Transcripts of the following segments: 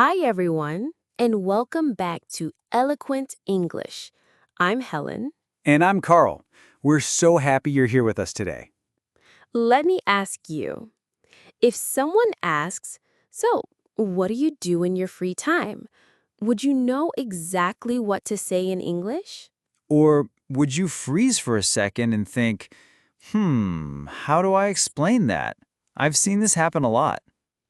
Hi, everyone, and welcome back to Eloquent English. I'm Helen. And I'm Carl. We're so happy you're here with us today. Let me ask you, if someone asks, so, what do you do in your free time? Would you know exactly what to say in English? Or would you freeze for a second and think, how do I explain that? I've seen this happen a lot.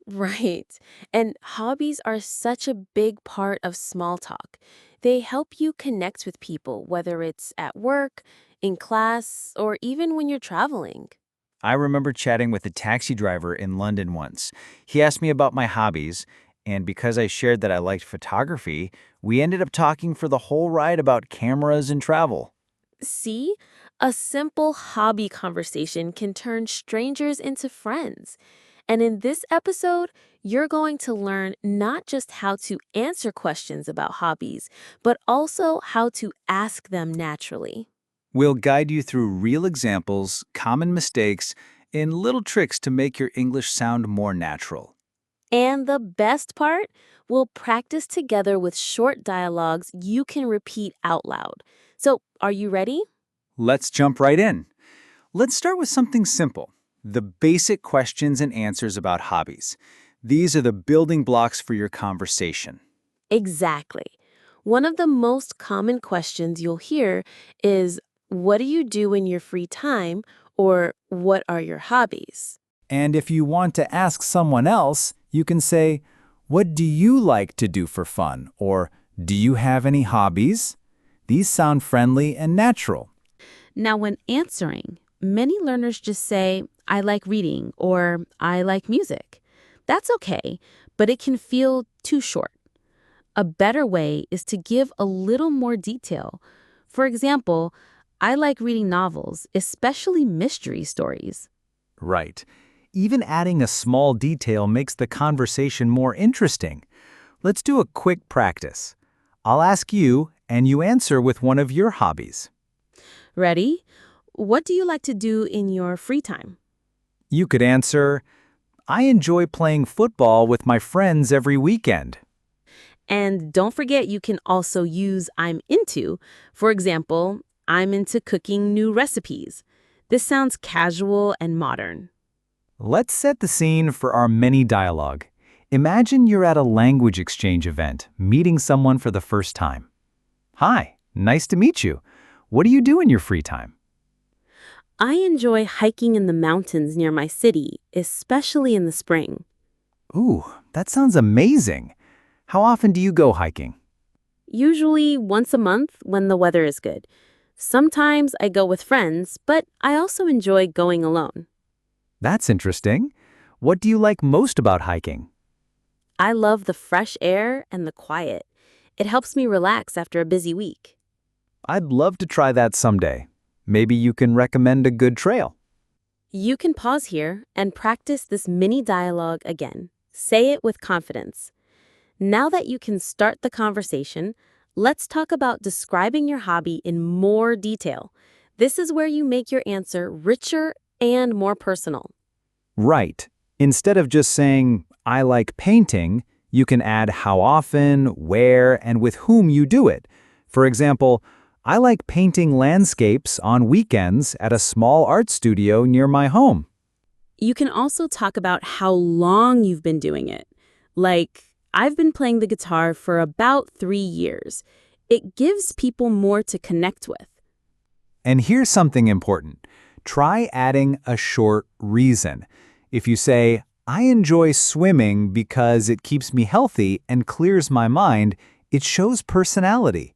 Right. And hobbies are such a big part of small talk. They help you connect with people, whether it's at work, in class, or even when you're traveling. I remember chatting with a taxi driver in London once. He asked me about my hobbies, and because I shared that I liked photography, we ended up talking for the whole ride about cameras and travel. See, a simple hobby conversation can turn strangers into friends. And in this episode, you're going to learn not just how to answer questions about hobbies, but also how to ask them naturally. We'll guide you through real examples, common mistakes, and little tricks to make your English sound more natural. And the best part, we'll practice together with short dialogues you can repeat out loud. So, are you ready? Let's jump right in. Let's start with something simple, the basic questions and answers about hobbies. These are the building blocks for your conversation. Exactly. One of the most common questions you'll hear is, what do you do in your free time? Or what are your hobbies? And if you want to ask someone else, you can say, "What do you like to do for fun?" Or, "Do you have any hobbies?" These sound friendly and natural. Now, when answering, many learners just say, I like reading or I like music. That's okay, but it can feel too short. A better way is to give a little more detail. For example, I like reading novels, especially mystery stories. Right. Even adding a small detail makes the conversation more interesting. Let's do a quick practice. I'll ask you, and you answer with one of your hobbies. Ready? What do you like to do in your free time? You could answer, "I enjoy playing football with my friends every weekend." And don't forget, you can also use I'm into. For example, I'm into cooking new recipes. This sounds casual and modern. Let's set the scene for our mini dialogue. Imagine you're at a language exchange event, meeting someone for the first time. "Hi, nice to meet you. What do you do in your free time?" I enjoy hiking in the mountains near my city, especially in the spring. "Ooh, that sounds amazing. How often do you go hiking?" Usually once a month when the weather is good. Sometimes I go with friends, but I also enjoy going alone. "That's interesting. What do you like most about hiking?" I love the fresh air and the quiet. It helps me relax after a busy week. "I'd love to try that someday. Maybe you can recommend a good trail." You can pause here and practice this mini dialogue again. Say it with confidence. Now that you can start the conversation, let's talk about describing your hobby in more detail. This is where you make your answer richer and more personal. Right. Instead of just saying, "I like painting," you can add how often, where, and with whom you do it. For example, "I like painting landscapes on weekends at a small art studio near my home." You can also talk about how long you've been doing it. Like, I've been playing the guitar for about 3 years. It gives people more to connect with. And here's something important. Try adding a short reason. If you say, "I enjoy swimming because it keeps me healthy and clears my mind," it shows personality.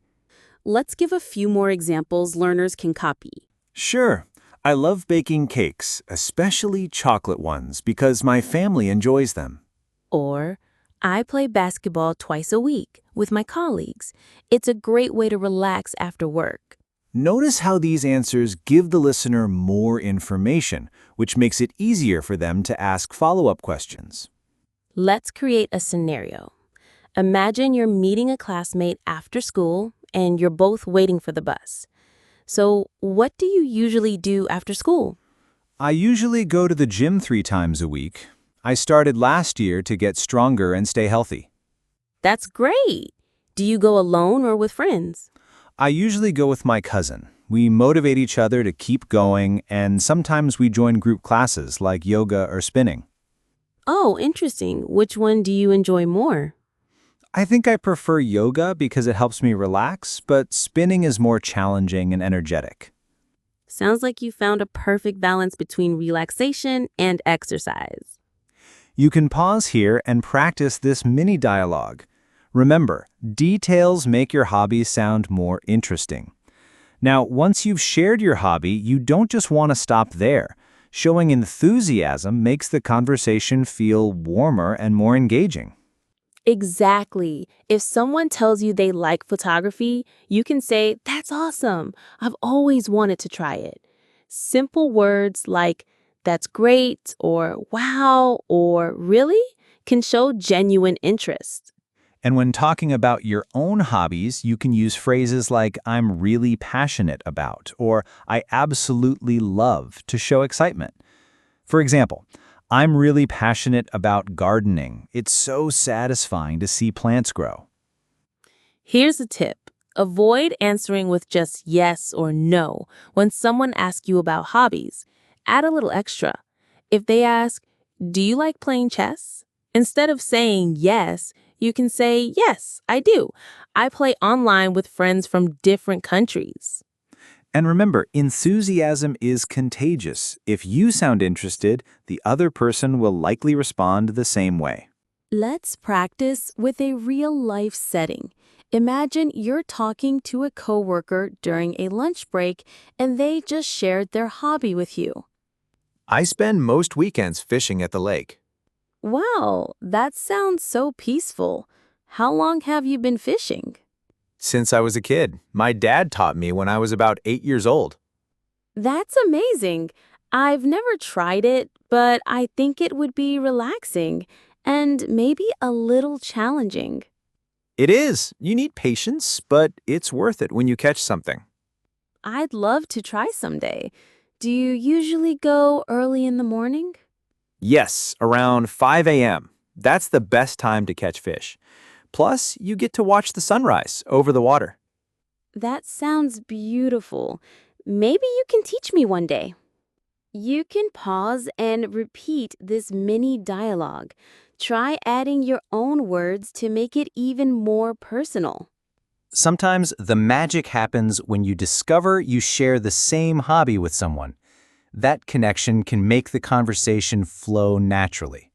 Let's give a few more examples learners can copy. Sure. I love baking cakes, especially chocolate ones, because my family enjoys them. Or, I play basketball twice a week with my colleagues. It's a great way to relax after work. Notice how these answers give the listener more information, which makes it easier for them to ask follow-up questions. Let's create a scenario. Imagine you're meeting a classmate after school and you're both waiting for the bus. So, what do you usually do after school? I usually go to the gym 3 times a week. I started last year to get stronger and stay healthy. That's great. Do you go alone or with friends? I usually go with my cousin. We motivate each other to keep going, and sometimes we join group classes like yoga or spinning. Oh, interesting. Which one do you enjoy more? I think I prefer yoga because it helps me relax, but spinning is more challenging and energetic. Sounds like you found a perfect balance between relaxation and exercise. You can pause here and practice this mini dialogue. Remember, details make your hobby sound more interesting. Now, once you've shared your hobby, you don't just want to stop there. Showing enthusiasm makes the conversation feel warmer and more engaging. Exactly. If someone tells you they like photography, you can say, "That's awesome. I've always wanted to try it." Simple words like, "That's great," or "Wow," or "Really," can show genuine interest. And when talking about your own hobbies, you can use phrases like "I'm really passionate about" or "I absolutely love" to show excitement. For example, "I'm really passionate about gardening. It's so satisfying to see plants grow." Here's a tip. Avoid answering with just yes or no when someone asks you about hobbies. Add a little extra. If they ask, "Do you like playing chess?" Instead of saying yes, you can say, "Yes, I do. I play online with friends from different countries." And remember, enthusiasm is contagious. If you sound interested, the other person will likely respond the same way. Let's practice with a real-life setting. Imagine you're talking to a coworker during a lunch break and they just shared their hobby with you. I spend most weekends fishing at the lake. Wow, that sounds so peaceful. How long have you been fishing? Since I was a kid, my dad taught me when I was about 8 years old. That's amazing. I've never tried it, but I think it would be relaxing and maybe a little challenging. It is. You need patience, but it's worth it when you catch something. I'd love to try someday. Do you usually go early in the morning? Yes, around 5 a.m. That's the best time to catch fish. Plus, you get to watch the sunrise over the water. That sounds beautiful. Maybe you can teach me one day. You can pause and repeat this mini dialogue. Try adding your own words to make it even more personal. Sometimes the magic happens when you discover you share the same hobby with someone. That connection can make the conversation flow naturally.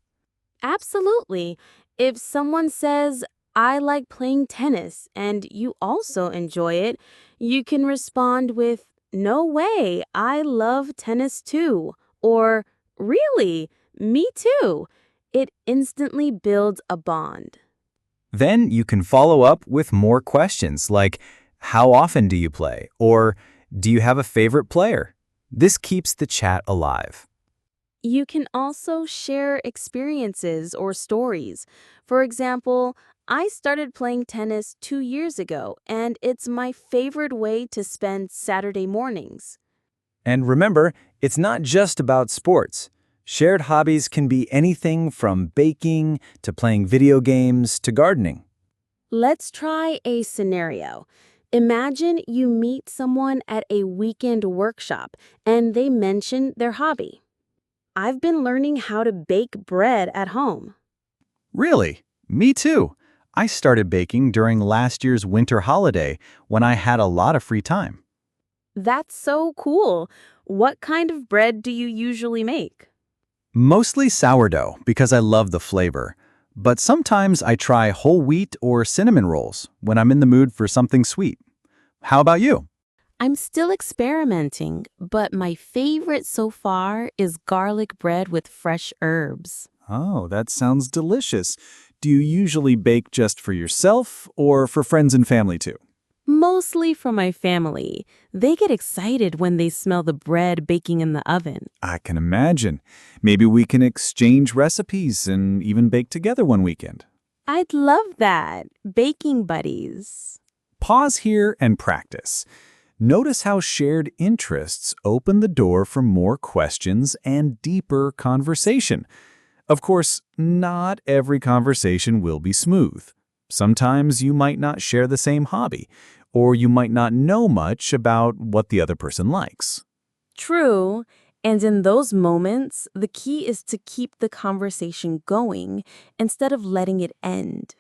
Absolutely. If someone says, "I like playing tennis," and you also enjoy it, you can respond with, "No way, I love tennis too." Or, "Really? Me too." It instantly builds a bond. Then you can follow up with more questions like, "How often do you play?" or "Do you have a favorite player?" This keeps the chat alive. You can also share experiences or stories. For example, "I started playing tennis 2 years ago, and it's my favorite way to spend Saturday mornings." And remember, it's not just about sports. Shared hobbies can be anything from baking to playing video games to gardening. Let's try a scenario. Imagine you meet someone at a weekend workshop and they mention their hobby. "I've been learning how to bake bread at home." Really? Me too. I started baking during last year's winter holiday when I had a lot of free time. That's so cool. What kind of bread do you usually make? Mostly sourdough because I love the flavor. But sometimes I try whole wheat or cinnamon rolls when I'm in the mood for something sweet. How about you? I'm still experimenting, but my favorite so far is garlic bread with fresh herbs. Oh, that sounds delicious. Do you usually bake just for yourself or for friends and family too? Mostly for my family. They get excited when they smell the bread baking in the oven. I can imagine. Maybe we can exchange recipes and even bake together one weekend. I'd love that. Baking buddies. Pause here and practice. Notice how shared interests open the door for more questions and deeper conversation. Of course, not every conversation will be smooth. Sometimes you might not share the same hobby, or you might not know much about what the other person likes. True. And in those moments, the key is to keep the conversation going instead of letting it end.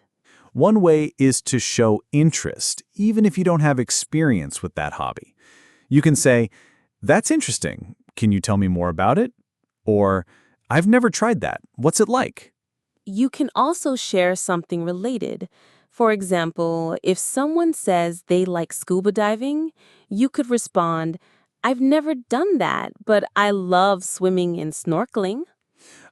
One way is to show interest, even if you don't have experience with that hobby. You can say, "That's interesting. Can you tell me more about it?" Or, "I've never tried that. What's it like?" You can also share something related. For example, if someone says they like scuba diving, you could respond, "I've never done that, but I love swimming and snorkeling."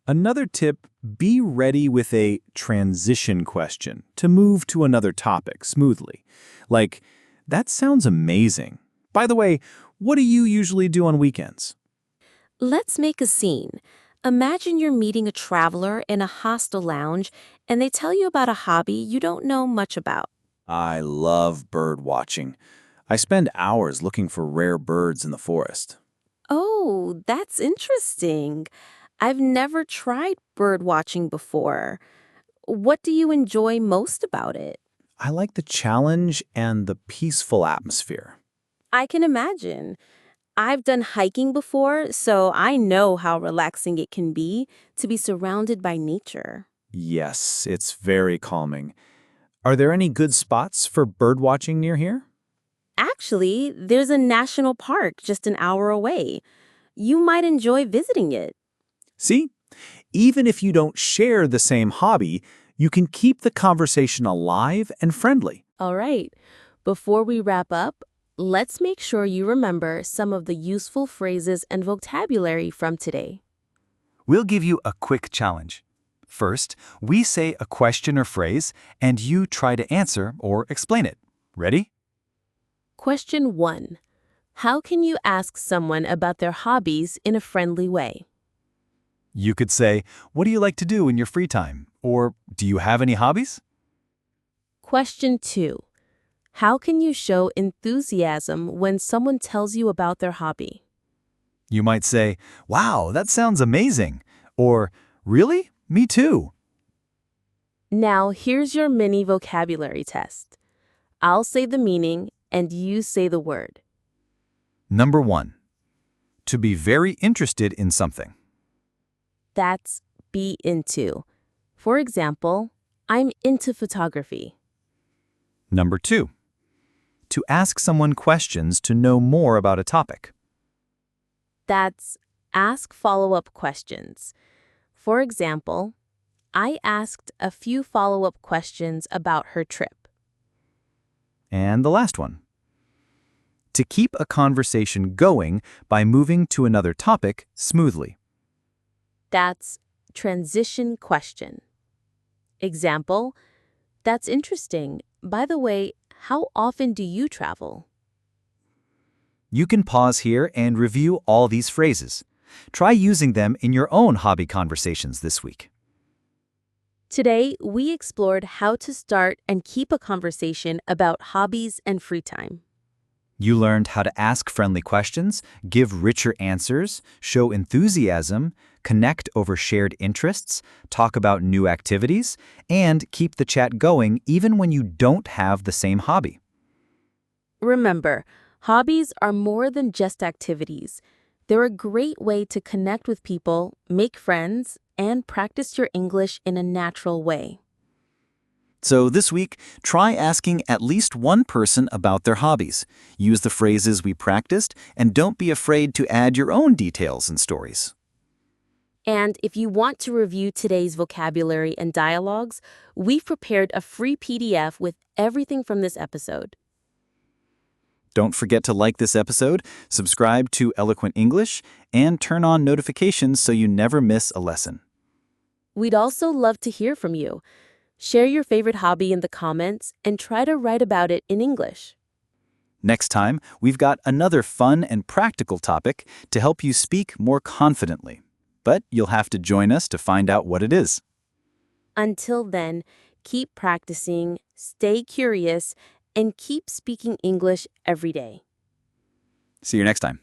Another tip, be ready with a transition question to move to another topic smoothly. Like, "That sounds amazing. By the way, what do you usually do on weekends?" Let's make a scene. Imagine you're meeting a traveler in a hostel lounge and they tell you about a hobby you don't know much about. "I love bird watching. I spend hours looking for rare birds in the forest." Oh, that's interesting. I've never tried bird watching before. What do you enjoy most about it? "I like the challenge and the peaceful atmosphere." I can imagine. I've done hiking before, so I know how relaxing it can be to be surrounded by nature. Yes, it's very calming. Are there any good spots for bird watching near here? Actually, there's a national park just an hour away. You might enjoy visiting it. See, even if you don't share the same hobby, you can keep the conversation alive and friendly. All right. Before we wrap up, let's make sure you remember some of the useful phrases and vocabulary from today. We'll give you a quick challenge. First, we say a question or phrase, and you try to answer or explain it. Ready? Question 1. How can you ask someone about their hobbies in a friendly way? You could say, "What do you like to do in your free time?" Or, "Do you have any hobbies?" Question 2. How can you show enthusiasm when someone tells you about their hobby? You might say, "Wow, that sounds amazing." Or, "Really? Me too." Now, here's your mini vocabulary test. I'll say the meaning and you say the word. Number 1. To be very interested in something. That's be into. For example, I'm into photography. Number 2. To ask someone questions to know more about a topic. That's ask follow-up questions. For example, I asked a few follow-up questions about her trip. And the last one. To keep a conversation going by moving to another topic smoothly. That's transition question. Example, that's interesting. By the way, how often do you travel? You can pause here and review all these phrases. Try using them in your own hobby conversations this week. Today, we explored how to start and keep a conversation about hobbies and free time. You learned how to ask friendly questions, give richer answers, show enthusiasm, connect over shared interests, talk about new activities, and keep the chat going even when you don't have the same hobby. Remember, hobbies are more than just activities. They're a great way to connect with people, make friends, and practice your English in a natural way. So this week, try asking at least one person about their hobbies. Use the phrases we practiced, and don't be afraid to add your own details and stories. And if you want to review today's vocabulary and dialogues, we've prepared a free PDF with everything from this episode. Don't forget to like this episode, subscribe to Eloquent English, and turn on notifications so you never miss a lesson. We'd also love to hear from you. Share your favorite hobby in the comments and try to write about it in English. Next time, we've got another fun and practical topic to help you speak more confidently. But you'll have to join us to find out what it is. Until then, keep practicing, stay curious, and keep speaking English every day. See you next time.